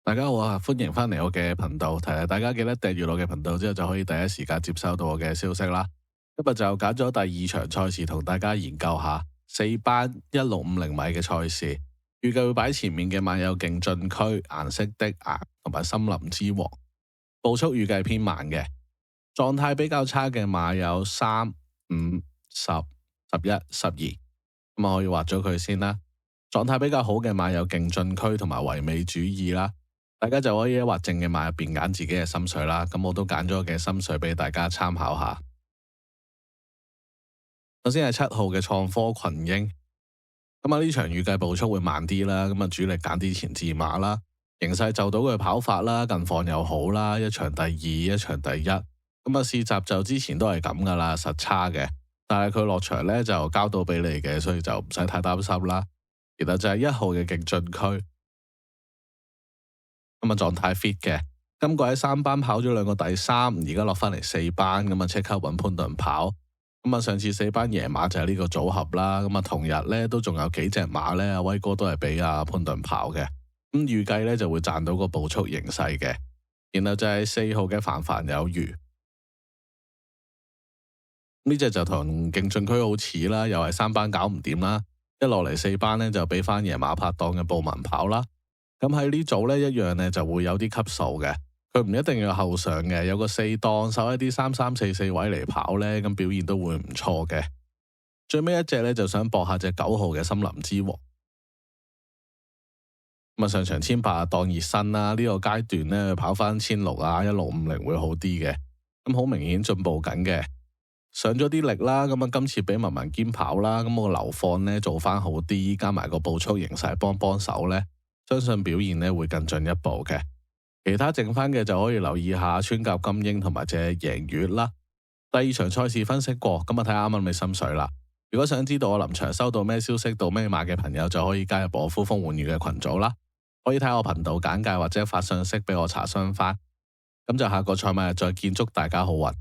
大家好啊，歡迎翻嚟我嘅頻道，提下大家記得訂閱我嘅頻道之後就可以第一時間接收到我嘅消息啦。今日就揀咗第二場賽事同大家研究下四班1650米嘅賽事，預計會擺前面嘅馬有勁進區、顏色的顏同埋森林之王，步速預計偏慢嘅，狀態比較差嘅馬有3、5、10、11、12，咁啊可以畫咗佢先啦。狀態比較好嘅馬有勁進區同埋唯美主義啦。大家就可以喺畫正嘅馬入邊揀自己嘅心水啦，咁我都揀咗嘅心水俾大家參考下。首先係7號嘅創科群英，咁呢場預計步速會慢啲啦，咁主力揀啲前置馬啦，形勢就到佢跑法啦，近況又好啦，一場第二，一場第一，咁試閘就之前都係咁噶啦，實差嘅，但係佢落場呢就交到俾你嘅，所以就唔使太擔心啦。其實就係1號嘅勁進區。狀態 fit 嘅，今季喺3班跑咗2個第3，而家落翻嚟4班，即刻揾潘頓跑。上次4班贏馬就係呢個組合啦。同日呢都仲有幾隻馬呢，阿威哥都係俾阿潘頓跑嘅。預計呢就會賺到個步速形勢嘅。然後就係4號嘅凡凡有餘，呢隻就同勁進區好似啦，又係3班搞唔掂啦，一落嚟4班呢就俾翻贏馬拍檔嘅布文跑啦。咁喺呢組呢，一樣呢就會有啲級數嘅，佢唔一定要後上嘅，有個4檔收一啲3、3、4、4位嚟跑呢，咁表現都會唔錯嘅。最尾一隻呢，就想搏下隻9號嘅森林之王。上場18當熱身啦，呢個階段呢，跑翻16啊1650會好啲嘅，咁好明顯進步緊嘅，上咗啲力啦，今次俾文文兼跑啦，我個流放呢做翻好啲，加埋個步速形勢幫手呢。相信表現咧會更進一步嘅，其他剩翻嘅就可以留意下穿甲金鷹同埋隻贏月啦。第二場賽事分析過，咁睇下啱唔啱你心水啦。如果想知道我臨場收到咩消息到咩馬嘅朋友，就可以加入我呼風喚雨嘅群組啦。可以睇我頻道簡介或者發信息俾我查詢翻。咁就下個賽馬日再見，祝大家好運。